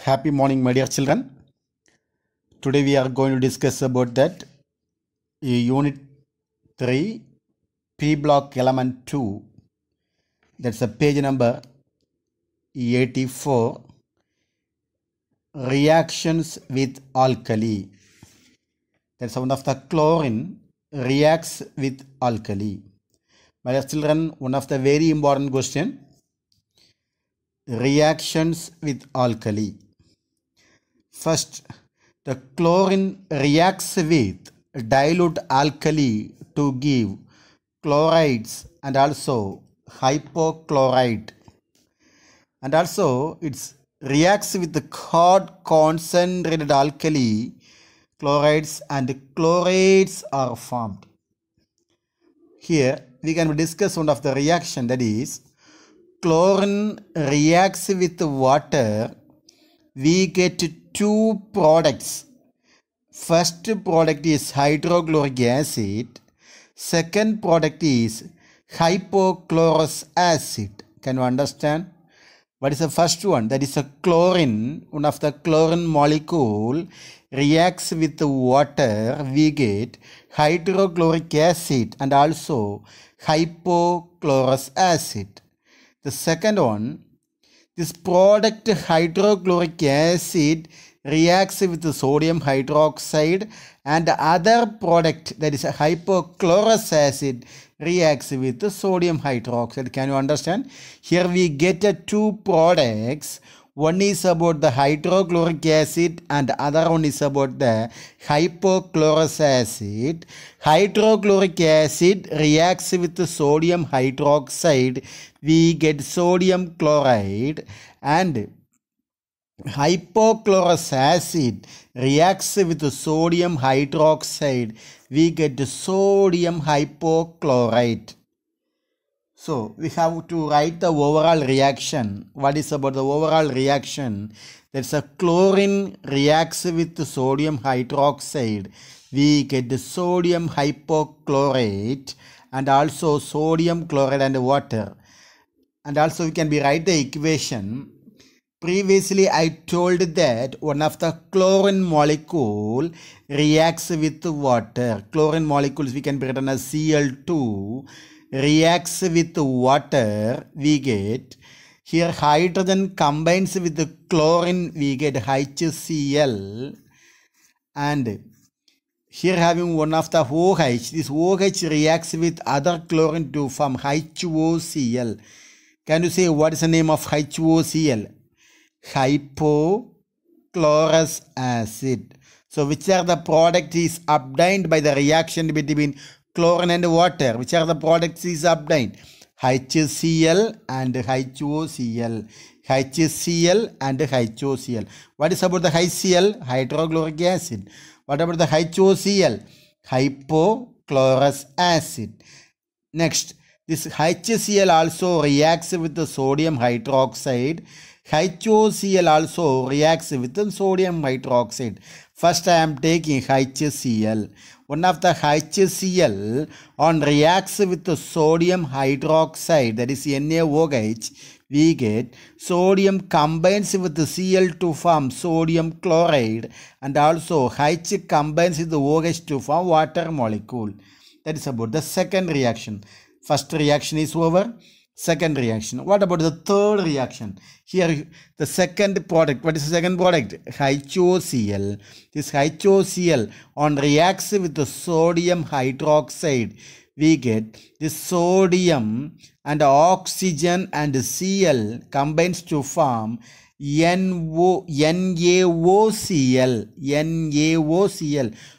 Happy morning, my dear children. Today we are going to discuss about that Unit 3, P Block Element 2. That's a page number 84. Reactions with alkali. That's one of the chlorine reacts with alkali. My dear children, one of the very important question. Reactions with alkali. First, the chlorine reacts with dilute alkali to give chlorides and also hypochlorite. And also it reacts with the hot concentrated alkali, chlorides and chlorates are formed. Here we can discuss one of the reaction, that is chlorine reacts with water. We get two products. First product is hydrochloric acid. Second product is hypochlorous acid. Can you understand? What is the first one? That is a chlorine. One of the chlorine molecule reacts with water. We get hydrochloric acid and also hypochlorous acid. The second one, this product hydrochloric acid reacts with the sodium hydroxide, and the other product, that is a hypochlorous acid, reacts with the sodium hydroxide. Can you understand? Here we get two products. One is about the hydrochloric acid and the other one is about the hypochlorous acid. Hydrochloric acid reacts with the sodium hydroxide. We get sodium chloride, and hypochlorous acid reacts with the sodium hydroxide. We get sodium hypochlorite. So we have to write the overall reaction. What is about the overall reaction? That's a chlorine reacts with the sodium hydroxide. We get the sodium hypochlorite and also sodium chloride and water. And also we can write the equation. Previously I told that one of the chlorine molecule reacts with water. Chlorine molecules we can write as Cl2 reacts with water. We get here hydrogen combines with the chlorine. We get HCl, and here having one of the OH. This OH reacts with other chlorine to form HOCl. Can you say what is the name of HOCl? Hypochlorous acid. So which are the product is obtained by the reaction between chlorine and water? Which are the products is obtained? HCl and HOCl. HCl and HOCl. What is about the HCl? Hydrochloric acid. What about the HOCl? Hypochlorous acid. Next, this HCl also reacts with the sodium hydroxide. HOCl also reacts with the sodium hydroxide. First I am taking HCl. One of the HCl on reacts with the sodium hydroxide, that is NaOH, we get sodium combines with the Cl to form sodium chloride, and also H combines with the OH to form water molecule. That is about the second reaction. First reaction is over. Second reaction. What about the third reaction? Here the second product. What is the second product? HOCl. This HOCl on reacts with the sodium hydroxide. We get this sodium and oxygen and Cl combines to form NaOCl,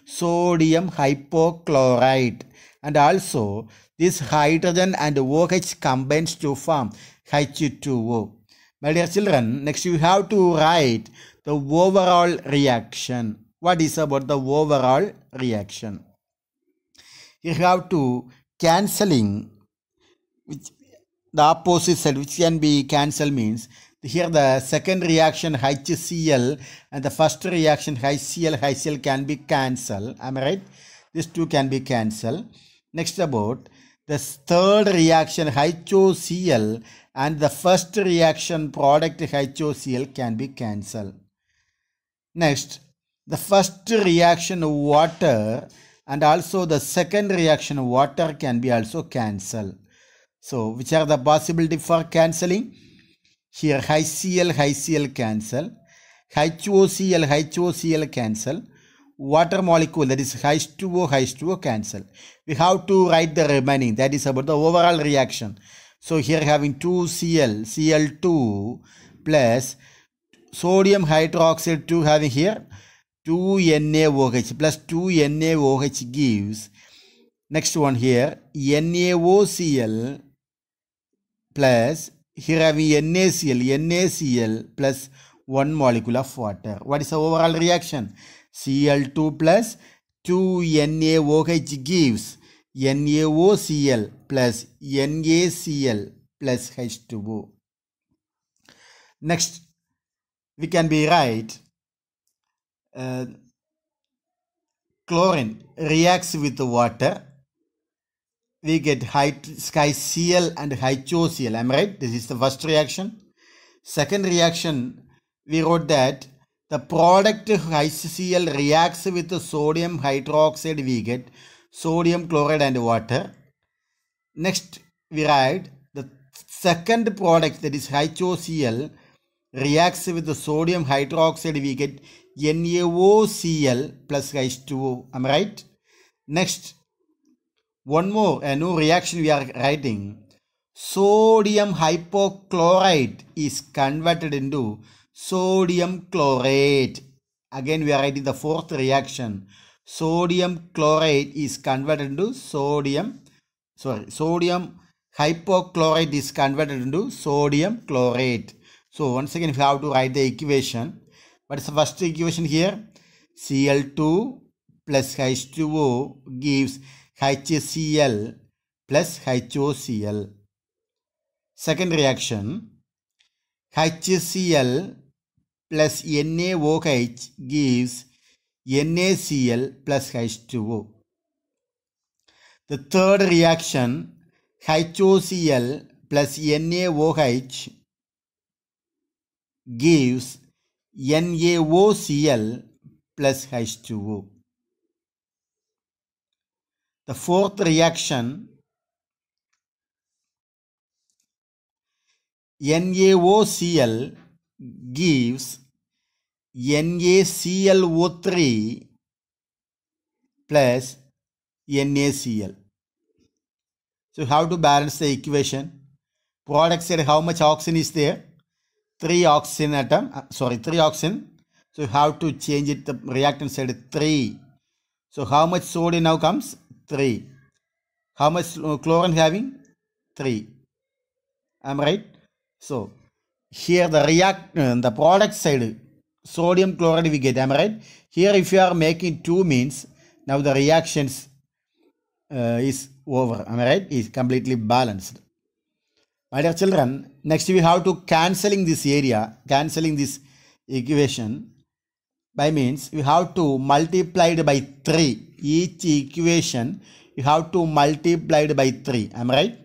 sodium hypochlorite, and also this hydrogen and OH combines to form H2O. My dear children, next you have to write the overall reaction. What is about the overall reaction? You have to cancelling, which the opposite side, which can be cancelled, means here the second reaction HCl and the first reaction HCl can be cancelled. Am I right? These two can be cancelled. Next about the third reaction HOCl and the first reaction product HOCl can be cancelled. Next, the first reaction water and also the second reaction water can be also cancelled. So, which are the possibility for cancelling? Here HCl cancel, HOCl cancel, water molecule that is H2O cancel. We have to write the remaining, that is about the overall reaction. So here having 2Cl, Cl2 plus sodium hydroxide 2 having here 2NaOH plus 2NaOH gives next one here NaOCl plus here having NaCl plus one molecule of water. What is the overall reaction? Cl2 plus 2NaOH gives NaOCl plus NaCl plus H2O. Next, we can be right. Chlorine reacts with the water. We get HCl and HOCl. Am I right? This is the first reaction. Second reaction, we wrote that the product HCl reacts with the sodium hydroxide. We get sodium chloride and water. Next, we write the second product, that is HOCl, reacts with the sodium hydroxide. We get NaOCl plus H2O. Am I right? Next, one more, a new reaction we are writing. Sodium hypochlorite is converted into sodium chlorate. Again, we are writing the fourth reaction. Sodium chlorate is converted into sodium hypochlorite is converted into sodium chlorate. So once again, we have to write the equation. What is the first equation here? Cl2 plus H2O gives HCl plus HOCl. Second reaction, HCl plus NaOH gives NaCl plus H2O. The third reaction, HOCl plus NaOH gives NaOCl plus H2O. The fourth reaction, NaOCl gives NaClO3 plus NaCl. So how to balance the equation? Product side, how much oxygen is there? 3 oxygen atom, 3 oxygen. So you have to change it, the reactant side 3. So how much sodium now comes? 3. How much chlorine having? 3. Am I right? So here the product side, sodium chloride we get. Am I right? Here if you are making 2 means now the reactions is over. Am I right? Is completely balanced. My dear children, next we have to cancelling this equation. By means we have to multiply it by 3. Each equation you have to multiply it by 3. Am I right?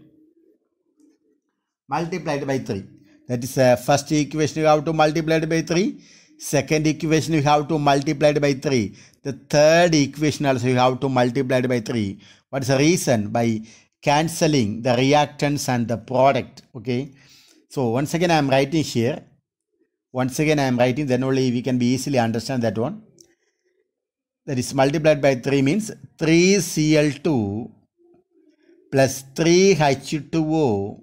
Multiplied by 3. That is first equation you have to multiply it by 3. Second equation you have to multiply it by 3. The third equation also you have to multiply it by 3. What is the reason? By cancelling the reactants and the product. Okay. So once again I am writing here. Then only we can be easily understand that one. That is multiplied by 3 means 3Cl2 plus 3H2O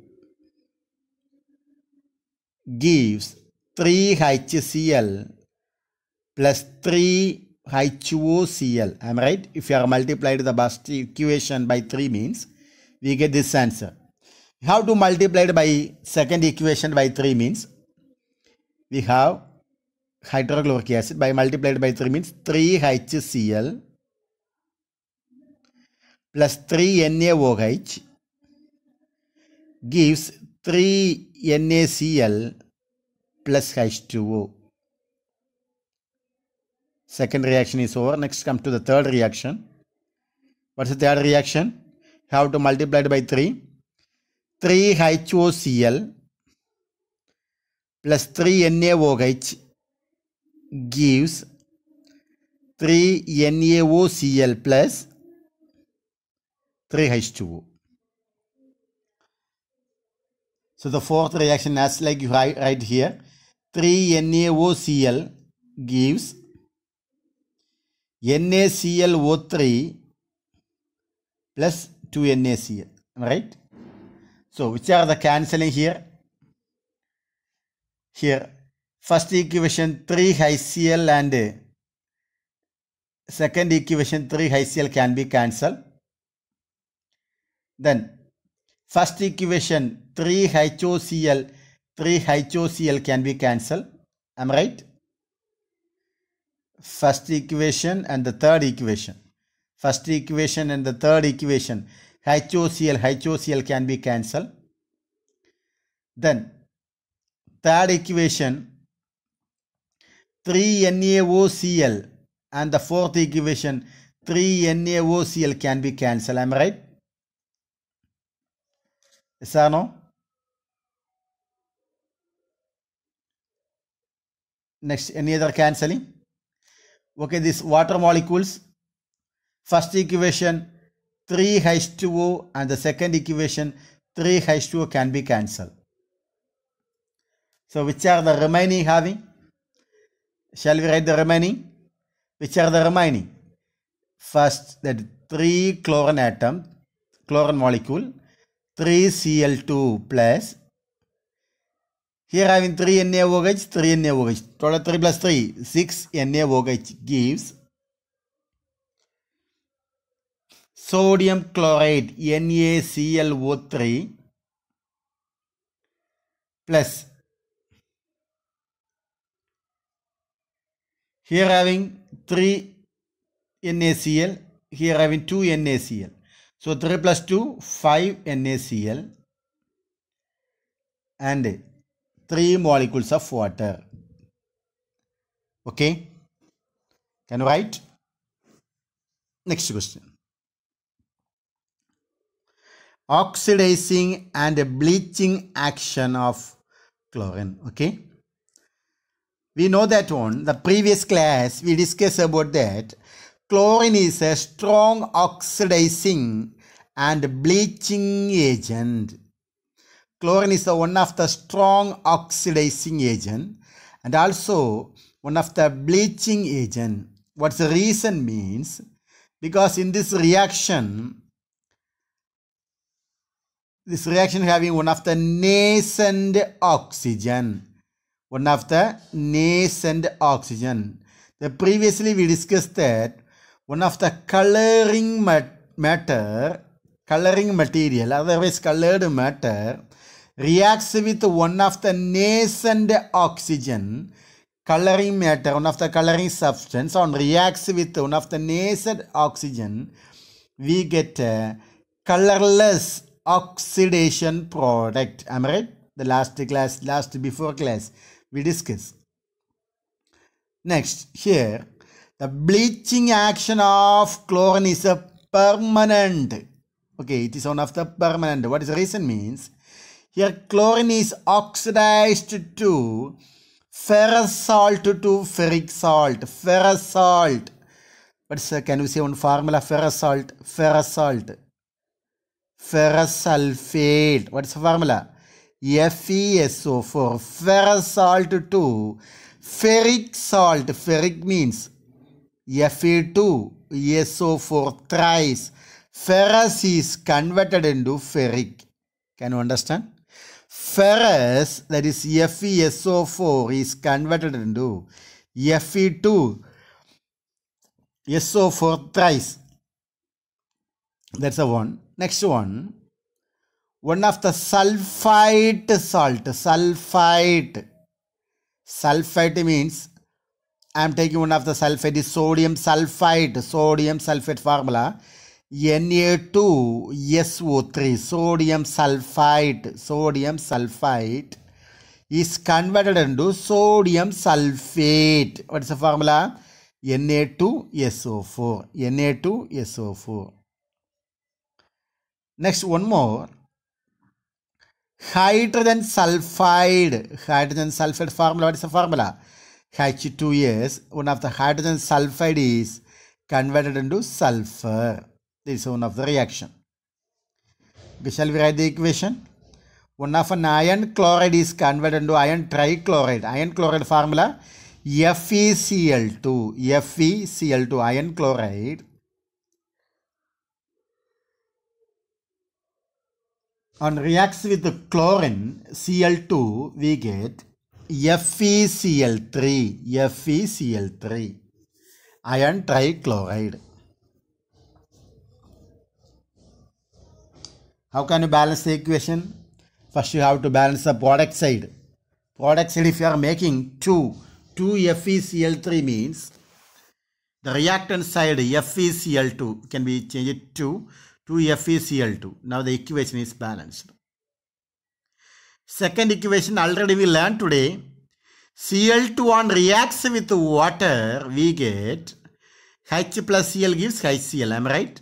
gives 3HCl plus 3HOCl. Am I right? If you are multiplied the first equation by 3 means we get this answer. You have to multiply it by second equation by 3 means we have hydrochloric acid. By multiplied by 3 means 3HCl plus 3NaOH gives 3NaCl plus H2O. Second reaction is over. Next come to the third reaction. What's the third reaction? Have to multiply it by 3. 3HOCl plus 3NaOH gives 3NaOCl plus 3H2O. So the fourth reaction, as like you write here, 3NaOCl gives NaClO3 plus 2NaCl, right? So which are the cancelling here? Here, first equation 3HCl and second equation 3HCl can be cancelled. Then first equation 3HOCl can be cancelled. Am I right? First equation and the third equation. First equation and the third equation. HOCl can be cancelled. Then third equation 3NaOCl and the fourth equation 3NaOCl can be cancelled. Am I right? Yes or no? Next, any other cancelling? Okay, this water molecules. First equation 3H2O and the second equation 3H2O can be cancelled. So which are the remaining having? Shall we write the remaining? Which are the remaining? First, that 3 chlorine atom, chlorine molecule, 3Cl2 plus, here having 3 NaOH, 3 NaOH, total 3 plus 3, 6 NaOH gives sodium chloride NaClO3 plus, here having 3 NaCl, here having 2 NaCl. So 3 plus 2, 5 NaCl and 3 molecules of water. Okay. Can you write? Next question. Oxidizing and bleaching action of chlorine. Okay. We know that one. The previous class we discussed about that. Chlorine is a strong oxidizing and bleaching agent. Chlorine is one of the strong oxidizing agent and also one of the bleaching agent. What's the reason means? Because in this reaction having one of the nascent oxygen. One of the nascent oxygen. Previously we discussed that one of the coloring material, otherwise colored matter, reacts with one of the nascent oxygen, coloring matter, one of the coloring substance, on reacts with one of the nascent oxygen, we get a colorless oxidation product. Am I right? The before class, we discussed. Next, here, the bleaching action of chlorine is a permanent. Okay, it is one of the permanent. What is the reason means? Here, chlorine is oxidized to ferrous salt to ferric salt. Ferrous salt. But can we say one formula? Ferrous salt. Ferrous salt. Ferrous sulfate. What is the formula? FeSO4. Ferrous salt to ferric salt. Ferric means Fe2SO4 thrice. Ferrous is converted into ferric. Can you understand? Ferrous, that is FeSO4, is converted into Fe2SO4 thrice. That's the one. Next one. One of the sulfite salt. Sulfite. Sulfite means, I am taking one of the sulfite is sodium sulfite. Sodium sulfate formula. Na2SO3. Sodium sulfite. Sodium sulfite is converted into sodium sulfate. What is the formula? Na2SO4. Na2SO4. Next, one more. Hydrogen sulfide. Hydrogen sulfide formula. What is the formula? H2S, one of the hydrogen sulfide is converted into sulfur. This is one of the reaction. Okay, shall we write the equation? One of an iron chloride is converted into iron trichloride. Iron chloride formula FeCl2. FeCl2, iron chloride. On reacts with the chlorine Cl2, we get FeCl3. FeCl3, iron trichloride. How can you balance the equation? First you have to balance the product side. Product side, if you are making 2 FeCl3 means the reactant side FeCl2 can be changed to 2 FeCl2. Now the equation is balanced. Second equation already we learned today. Cl2 reacts with water, we get H plus Cl gives HCl. Am I right?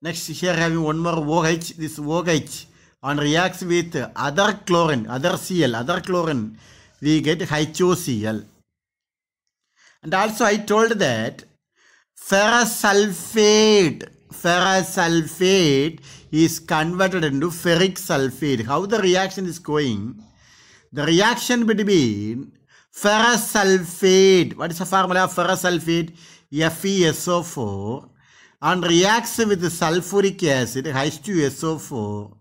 Next here having one more OH. This OH reacts with other chlorine, other chlorine, we get HOCl. And also I told that ferrous sulfate is converted into ferric sulfate. How the reaction is going? The reaction between ferrous sulfate, what is the formula of ferrous sulfate? FeSO4, and reacts with the sulfuric acid H2SO4.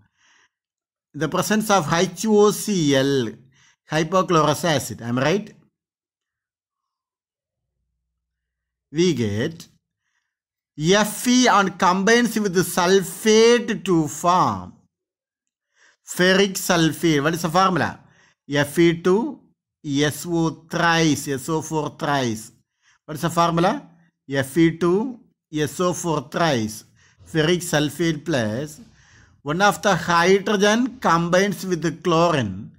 The presence of HOCl, hypochlorous acid. Am I right? We get Fe and combines with the sulfate to form ferric sulfate. What is the formula? Fe2SO thrice, SO4 thrice. What is the formula? Fe2SO4 thrice, ferric sulfate plus one of the hydrogen combines with the chlorine.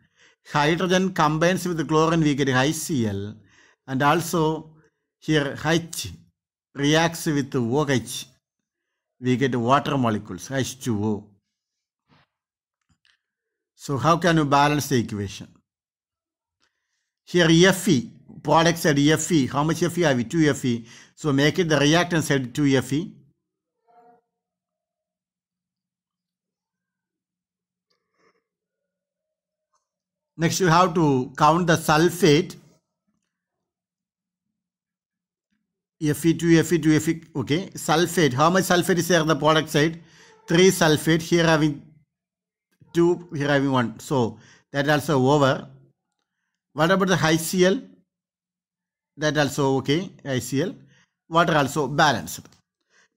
Hydrogen combines with the chlorine, we get HCl. And also here H reacts with OH, we get water molecules, H2O. So how can you balance the equation? Here Fe, product side Fe, how much Fe have we? 2 Fe. So make it the reactant side 2 Fe. Next you have to count the sulfate. Fe, 2 Fe, 2 Fe, okay. Sulfate, how much sulfate is there on the product side? 3 sulfate, here having 2, here having 1. So that also over. What about the HCl? That also okay, HCl. Water also balanced.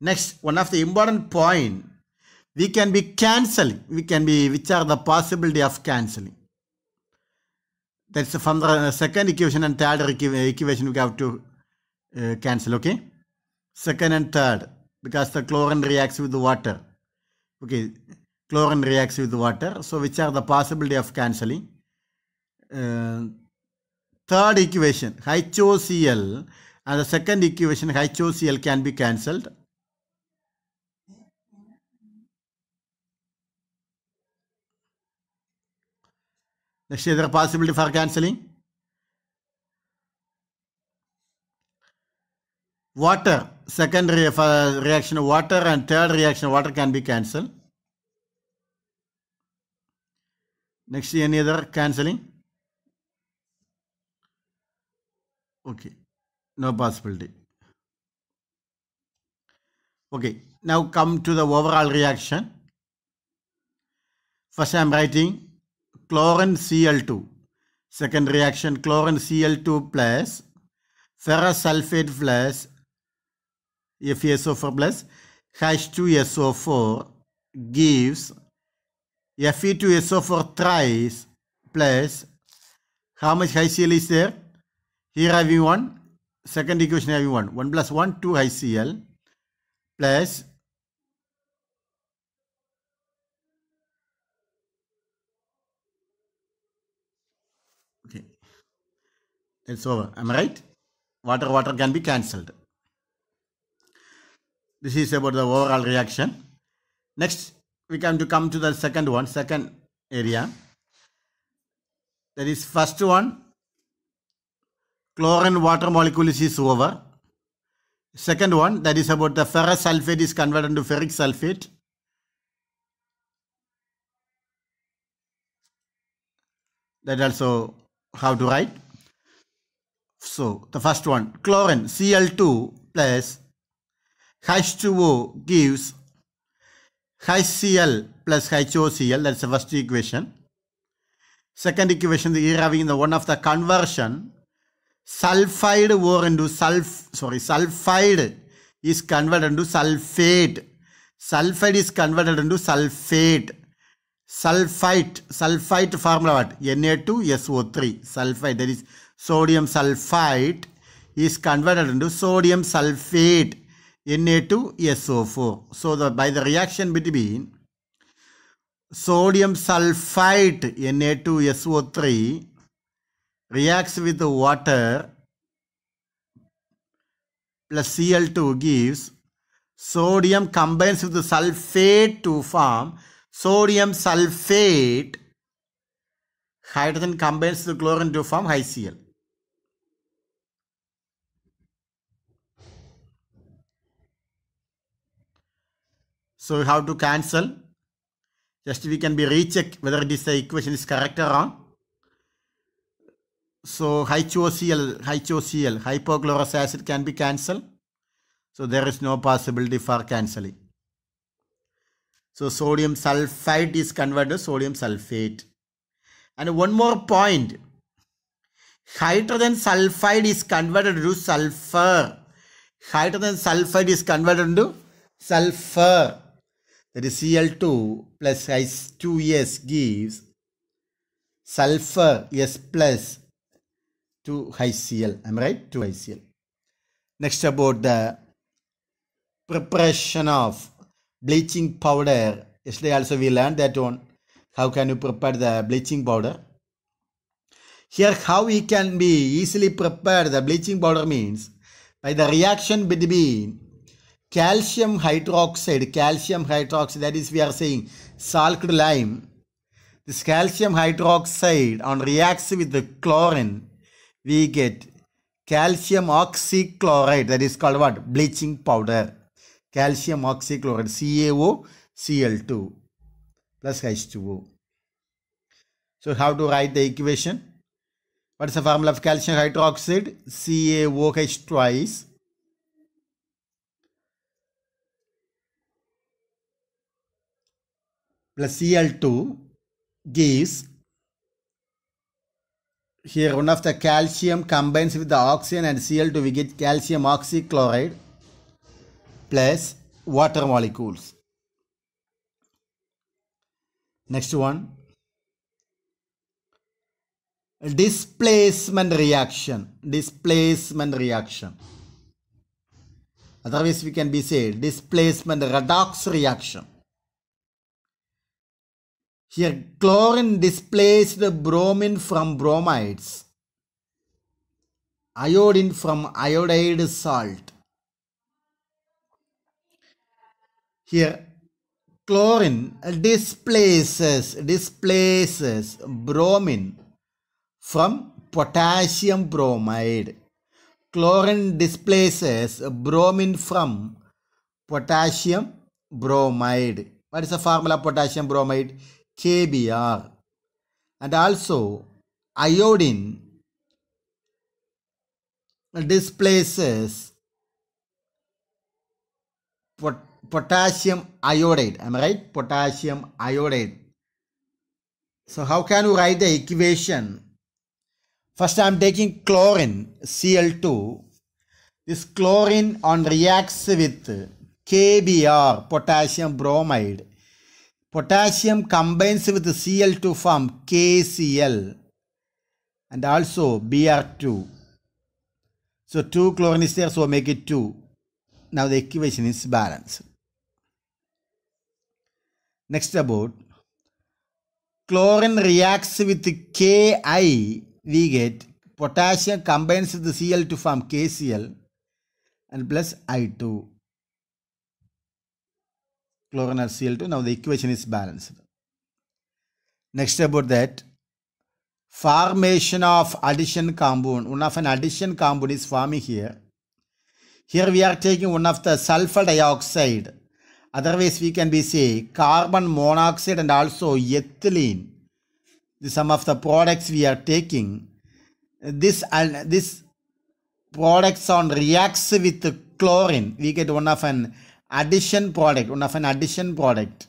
Next, one of the important point, we can be cancelling. Which are the possibility of cancelling? That's from the second equation and third equation we have to cancel, okay? Second and third, because the chlorine reacts with the water. Okay, chlorine reacts with the water. So which are the possibility of cancelling? Third equation, HOCl, and the second equation, HOCl can be cancelled. Next, is there a possibility for cancelling? Water, second reaction of water and third reaction of water can be cancelled. Next, any other cancelling? Okay, no possibility. Okay, now come to the overall reaction. First I am writing chlorine Cl2. Second reaction, chlorine Cl2 plus ferrous sulfate plus FeSO4 plus H2SO4 gives Fe2SO4 thrice plus how much HCl is there? Here having 1, second equation having 1. 1 plus 1, 2 HCl plus okay, it's over. Am I right? Water can be cancelled. This is about the overall reaction. Next, we come to the second area. That is first one, Chlorine water molecule is over. Second one, that is about the ferrous sulfate is converted into ferric sulfate. That also how to write. So the first one, chlorine Cl2 plus H2O gives HCl plus HOCl. That's the first equation. Second equation, here having the one of the conversion, sulfide ore into sulfide is converted into sulfate. Sulfide is converted into sulfate. Sulfite formula what? Na2SO3. Sulfite, that is sodium sulfite, is converted into sodium sulfate, Na2SO4. So by the reaction between sodium sulfite, Na2SO3, reacts with the water plus Cl2 gives sodium combines with the sulfate to form sodium sulfate. Hydrogen combines with the chlorine to form HCl. So how to cancel? Just we can be recheck whether it is the equation is correct or wrong. So HOCl, hypochlorous acid can be cancelled. So there is no possibility for cancelling. So sodium sulfite is converted to sodium sulfate. And one more point. Hydrogen sulfide is converted to sulfur. Hydrogen sulfide is converted into sulfur. That is Cl2 plus H2S gives sulfur S plus 2HCl. Am I right? 2HCl. Next about the preparation of bleaching powder. Yesterday also we learned that one. How can you prepare the bleaching powder? Here how we can be easily prepare the bleaching powder means by the reaction between calcium hydroxide, that is we are saying salt lime. This calcium hydroxide on reacts with the chlorine, we get calcium oxychloride, that is called what? Bleaching powder. Calcium oxychloride, CaOCl2 plus H2O. So how to write the equation? What is the formula of calcium hydroxide? CaOH twice plus Cl2 gives, here one of the calcium combines with the oxygen and Cl2, we get calcium oxychloride plus water molecules. Next one, displacement reaction. Otherwise we can be said displacement redox reaction. Here chlorine displaced bromine from bromides, iodine from iodide salt. Here chlorine displaces bromine from potassium bromide. Chlorine displaces bromine from potassium bromide. What is the formula of potassium bromide? KBr. And also iodine displaces potassium iodide. Am I right? Potassium iodide. So how can you write the equation? First I am taking chlorine Cl2. This chlorine on reacts with KBr, potassium bromide. Potassium combines with Cl to form KCl and also Br2. So 2 chlorine is there, so make it 2. Now the equation is balanced. Next about chlorine reacts with Ki, we get potassium combines with the Cl to form KCl and plus I2. Chlorine or Cl2. Now the equation is balanced. Next about that, formation of addition compound. One of an addition compound is forming here. Here we are taking one of the sulfur dioxide. Otherwise we can be say carbon monoxide and also ethylene. Some of the products we are taking. This products on reacts with chlorine. We get one of an addition product.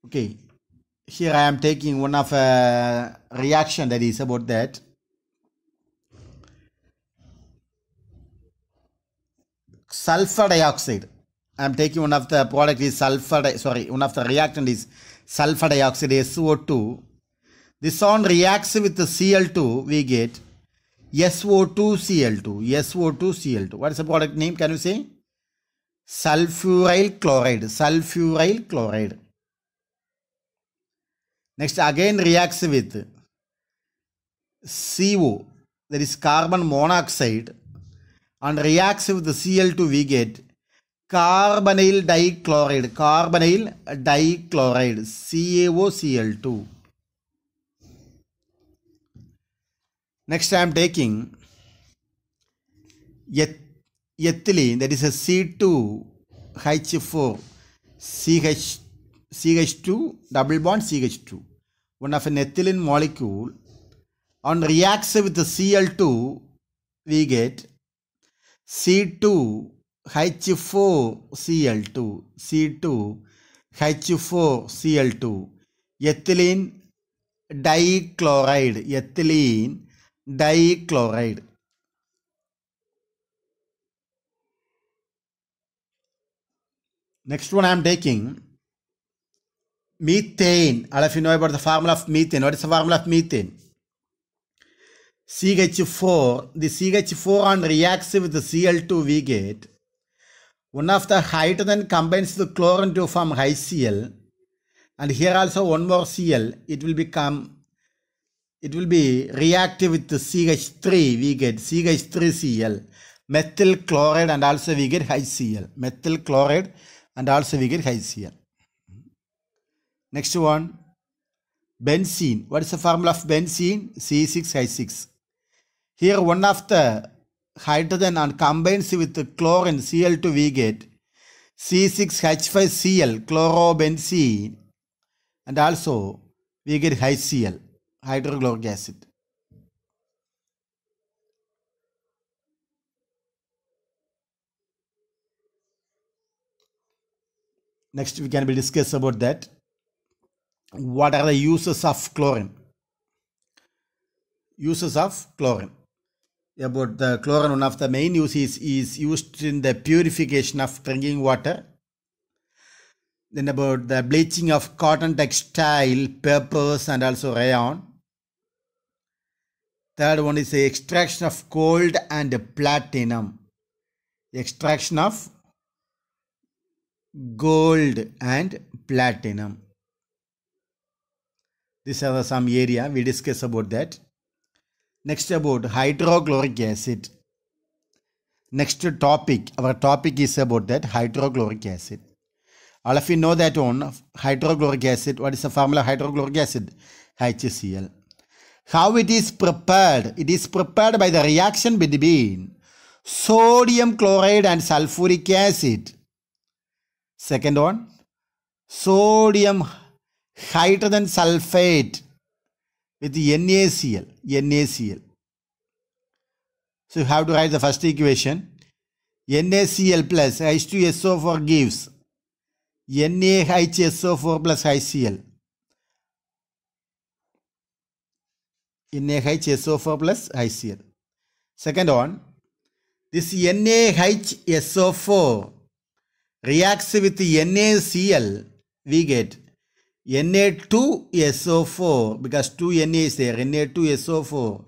Okay. Here I am taking one of a reaction that is about that. Sulfur dioxide. I am taking one of the product is one of the reactant is sulfur dioxide, SO2. This one reacts with the Cl2, we get SO2Cl2. What is the product name? Can you say? Sulfuryl chloride. Next again reacts with CO, that is carbon monoxide, and reacts with the Cl2, we get carbonyl dichloride, CaOCl2. Next I am taking ethylene, that is a C2H4 CH2 double bond CH2. One of an ethylene molecule, on reacts with the Cl2, we get C2H4Cl2, ethylene dichloride. Next one I am taking methane. All of you know about the formula of methane. What is the formula of methane? CH4. The CH4 on reacts with the Cl2, we get one of the hydrogen combines the chlorine to form HCl, and here also one more Cl. It will be reactive with the CH3. We get CH3Cl, methyl chloride, and also we get HCl. Next one, benzene. What is the formula of benzene? C6H6. Here one of the hydrogen and combines with the chlorine Cl2, we get C6H5Cl, chlorobenzene, and also we get HCl, hydrochloric acid. Next we can be discuss about that. What are the uses of chlorine? About the chlorine, one of the main uses is used in the purification of drinking water. Then about the bleaching of cotton textile, papers, and also rayon. Third one is the extraction of gold and platinum. Extraction of gold and platinum. These are some area we discuss about that. Next about hydrochloric acid. Next topic, our topic is about that hydrochloric acid. All of you know that one, hydrochloric acid. What is the formula of hydrochloric acid? HCl. How it is prepared? It is prepared by the reaction between sodium chloride and sulfuric acid. Second one, sodium hydrogen sulfate with NaCl. So you have to write the first equation. NaCl plus H2SO4 gives NaHSO4 plus HCl. NaHSO4 plus HCl. Second one, this NaHSO4 reacts with NaCl, we get Na2SO4, because 2 Na is there, Na2SO4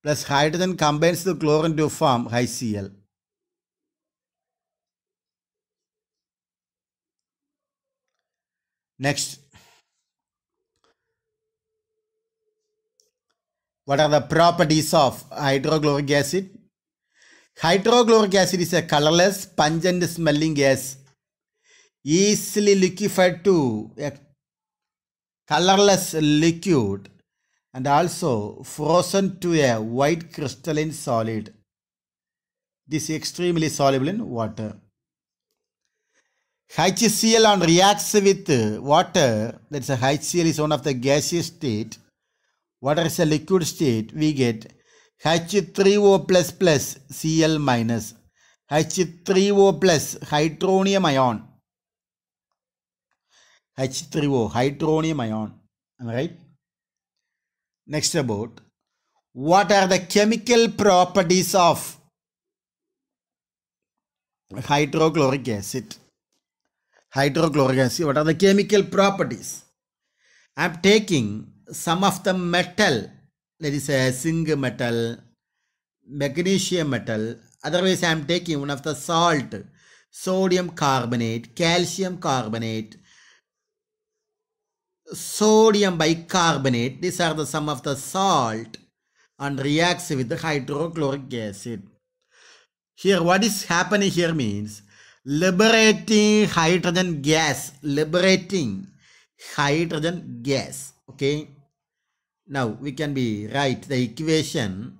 plus hydrogen combines the chlorine to form HCl. Next, what are the properties of hydrochloric acid? Hydrochloric acid is a colorless, pungent smelling gas, easily liquefied to a colorless liquid and also frozen to a white crystalline solid. This is extremely soluble in water. HCl reacts with water. That's a HCl is one of the gaseous state. Water is a liquid state. We get H3O plus plus Cl minus. H3O plus hydronium ion. H3O hydronium ion. Am I right? Next about what are the chemical properties of hydrochloric acid? Hydrochloric acid, what are the chemical properties? I am taking some of the metal, that is a zinc metal, magnesium metal. Otherwise, I am taking one of the salt, sodium carbonate, calcium carbonate, sodium bicarbonate. These are the some of the salt and reacts with the hydrochloric acid. Here, what is happening here means liberating hydrogen gas. Liberating hydrogen gas. Okay. Now we can be write the equation.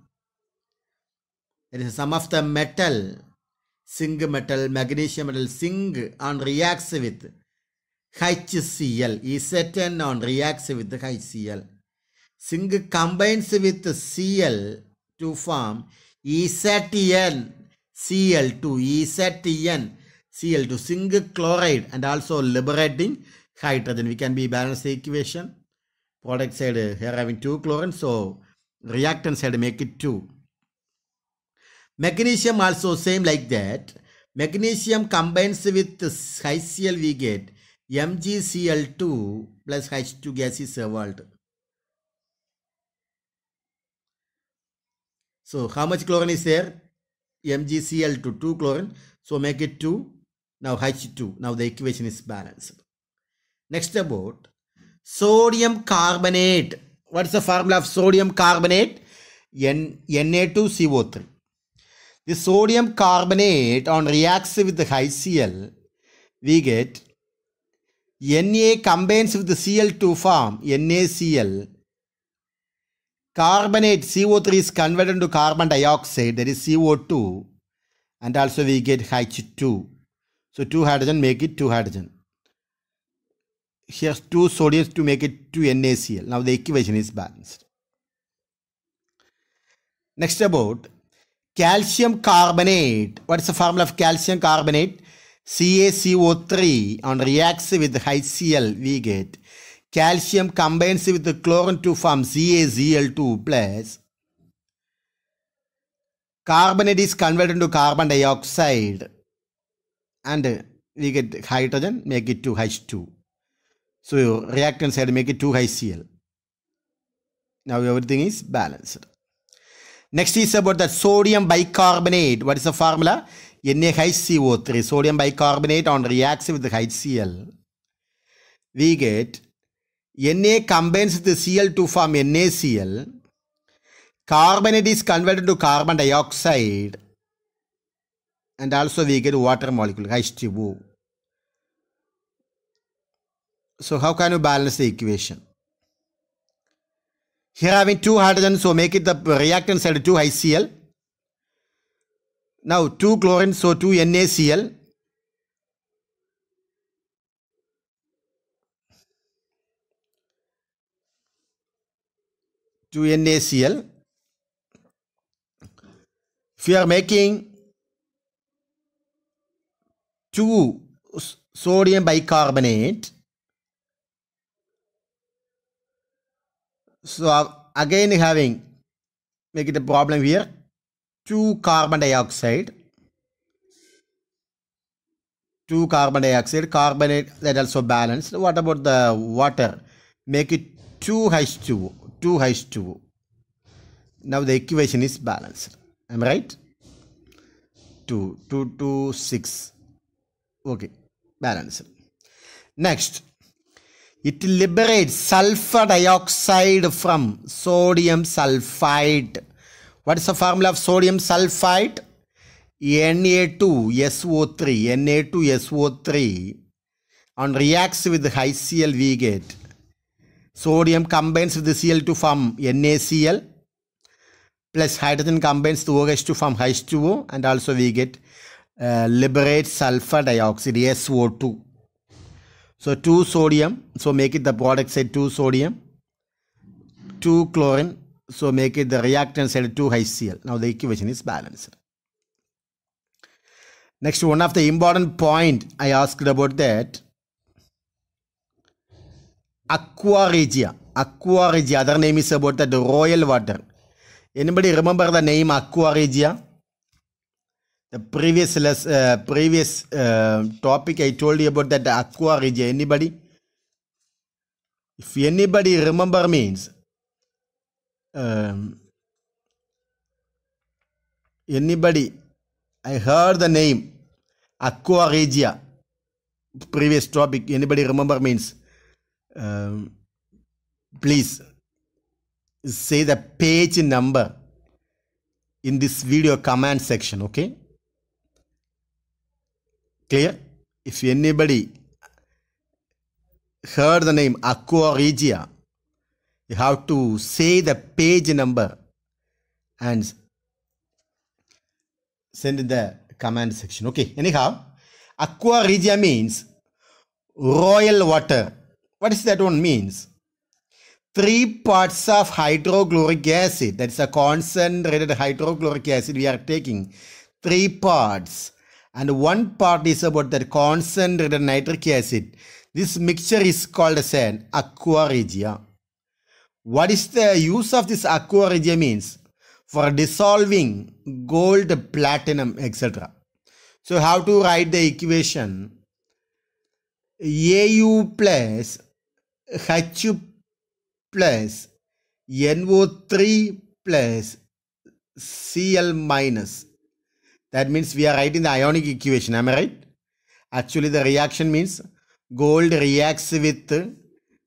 There is some of the metal, zinc metal, magnesium metal, zinc and reacts with HCl. Zn on reacts with the HCl. Zinc combines with Cl to form Zn. Cl2, Zn, Cl2, zinc chloride and also liberating hydrogen. We can be balance the equation. Product side here having 2 chlorine, so reactant side make it 2. Magnesium also same like that. Magnesium combines with HCl, we get MgCl2 plus H2 gas is evolved. So how much chlorine is there? MgCl2, 2 chlorine. So make it 2. Now H2. Now the equation is balanced. Next about sodium carbonate. What is the formula of sodium carbonate? Na2CO3. The sodium carbonate on reacts with the HCl, we get Na combines with the Cl to form NaCl. Carbonate CO3 is converted into carbon dioxide, that is CO2, and also we get H2. So 2 hydrogen make it 2 hydrogen. Here's 2 sodiums to make it 2 NaCl. Now the equation is balanced. Next about calcium carbonate. What is the formula of calcium carbonate? CaCO3 on reacts with HCl, we get calcium combines with the chlorine to form CaCl2 plus carbonate is converted into carbon dioxide and we get hydrogen, make it 2 H2. So reactant side make it 2 HCl. Now everything is balanced. Next is about the sodium bicarbonate. What is the formula? NaHCO3. Sodium bicarbonate on reacts with the HCl. We get Na combines with the Cl to form NaCl. Carbonate is converted to carbon dioxide. And also we get water molecule, H2O. So how can you balance the equation? Here having 2 hydrogen, so make it the reactant side 2 HCl. Now 2 chlorine, so 2 NaCl. To NaCl. If you are making 2 sodium bicarbonate, so again having, make it a problem here, 2 carbon dioxide, carbonate that also balanced. What about the water? Make it 2 H2O. Now the equation is balanced. Am I right? 2, 6. Okay, balanced. Next, it liberates sulfur dioxide from sodium sulfide. What is the formula of sodium sulfide? Na2SO3. On reacts with HCl, we get Sodium combines with the Cl to form NaCl, plus hydrogen combines to OH to form H2O, and also we get liberate sulfur dioxide, SO2. So 2 sodium, so make it the product side 2 sodium, 2 chlorine, so make it the reactant side 2 HCl. Now the equation is balanced. Next, one of the important point I asked about that, aqua regia. Aqua regia, other name is about the royal water. Anybody remember the name aqua regia? The previous topic I told you about that aqua regia. Anybody? If anybody remember means anybody, I heard the name aqua regia. Previous topic. Anybody remember means please say the page number in this video comment section. Okay, clear? If anybody heard the name aqua regia, you have to say the page number and send in the comment section. Okay, anyhow, aqua regia means royal water. What is that one means? 3 parts of hydrochloric acid, that is a concentrated hydrochloric acid we are taking, 3 parts, and 1 part is about that concentrated nitric acid. This mixture is called as an aqua regia. What is the use of this aqua regia means? For dissolving gold, platinum, etc. So how to write the equation? Au plus H plus NO3 plus Cl minus. That means we are writing the ionic equation. Am I right? Actually, the reaction means gold reacts with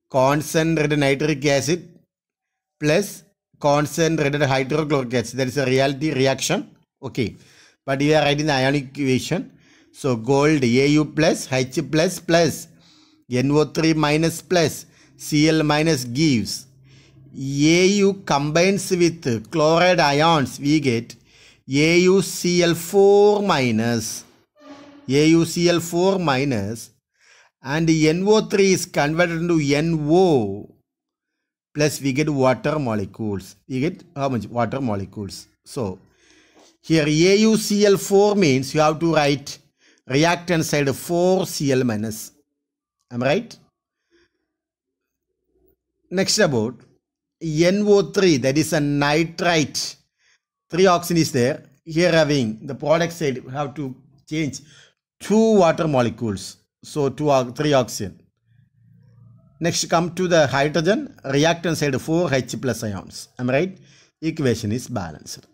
concentrated nitric acid plus concentrated hydrochloric acid. That is a reality reaction. Okay. But we are writing the ionic equation. So gold Au plus H plus plus NO3 minus plus Cl minus gives Au combines with chloride ions. We get AuCl4 minus and NO3 is converted into NO plus we get water molecules. We get how much? Water molecules. So here AuCl4 means you have to write reactant side 4 Cl minus. Am I right? Next about NO3, that is a nitrite. 3 oxygen is there. Here having the product side, we have to change 2 water molecules. So 3 oxygen. Next come to the hydrogen, reactant side 4 H plus ions. Am I right? Equation is balanced.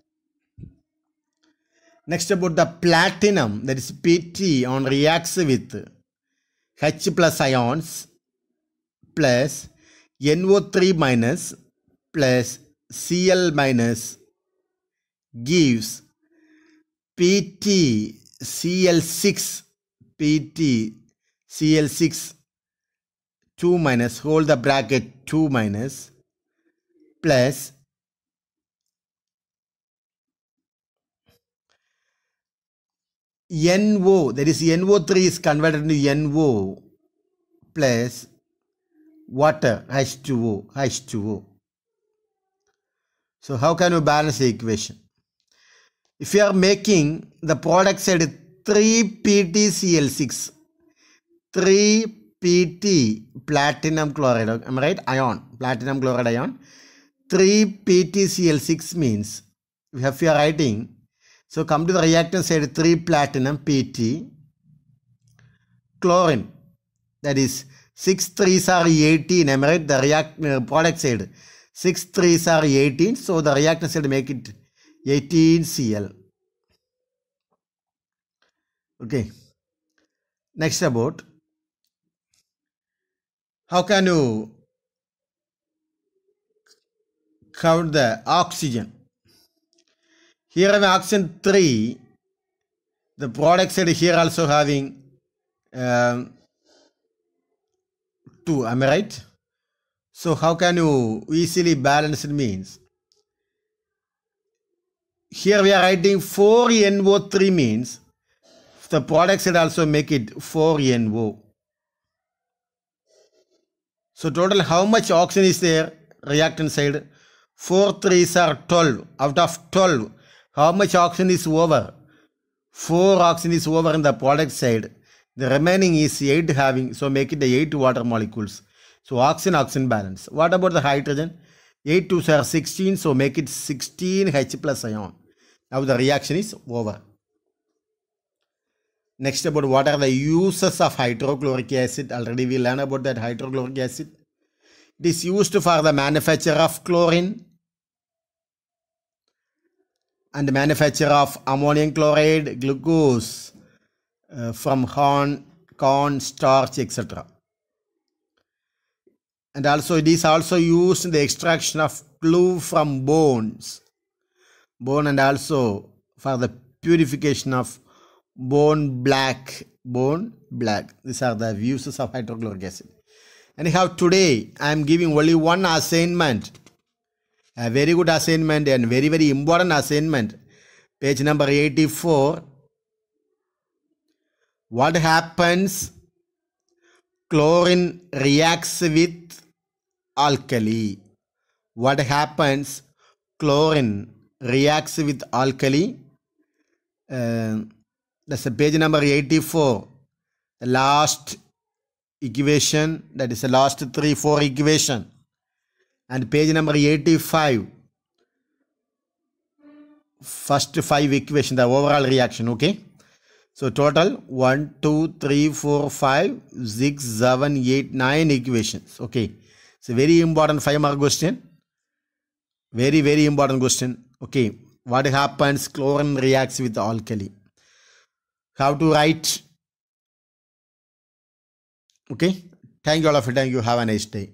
Next about the platinum, that is Pt, on reacts with H plus ions plus NO3 minus plus Cl minus gives PtCl6 2 minus, hold the bracket 2 minus plus NO, that is NO3 is converted into NO plus water H2O. So how can you balance the equation? If you are making the product side 3PtCl6, 3Pt platinum chloride, am I right? Ion, platinum chloride ion. 3PtCl6 means if you are writing, so come to the reactant side 3 platinum Pt chlorine, that is 6 3s are 18. Am I right? The product side 6 3s are 18. So the reactant side make it 18 Cl. Okay. Next about how can you count the oxygen? Here have oxygen 3. The product side here also having 2. Am I right? So how can you easily balance it means? Here we are writing 4NO3 means the product side also make it 4NO. So total how much oxygen is there? Reactant side. 4 3s are 12. Out of 12, how much oxygen is over? 4 oxygen is over in the product side. The remaining is 8 having, so make it the 8 water molecules. So oxygen balance. What about the hydrogen? 8 2s are 16, so make it 16 H plus ion. Now the reaction is over. Next, about what are the uses of hydrochloric acid. Already we learned about that hydrochloric acid. It is used for the manufacture of chlorine and manufacture of ammonium chloride, glucose from corn, starch, etc. And also it is also used in the extraction of glue from bone, and also for the purification of bone black. These are the uses of hydrochloric acid. Anyhow, today I am giving only one assignment, a very good assignment and very, very important assignment. Page number 84. What happens? Chlorine reacts with alkali. What happens? Chlorine reacts with alkali. That's the page number 84. The last equation, that is the last 3-4 equation. And page number 85. First 5 equation, the overall reaction, okay? So total 1, 2, 3, 4, 5, 6, 7, 8, 9 equations. Okay. It's a very important 5-mark question. Very, very important question. Okay. What happens? Chlorine reacts with alkali. How to write? Okay. Thank you all of you. Thank you. Have a nice day.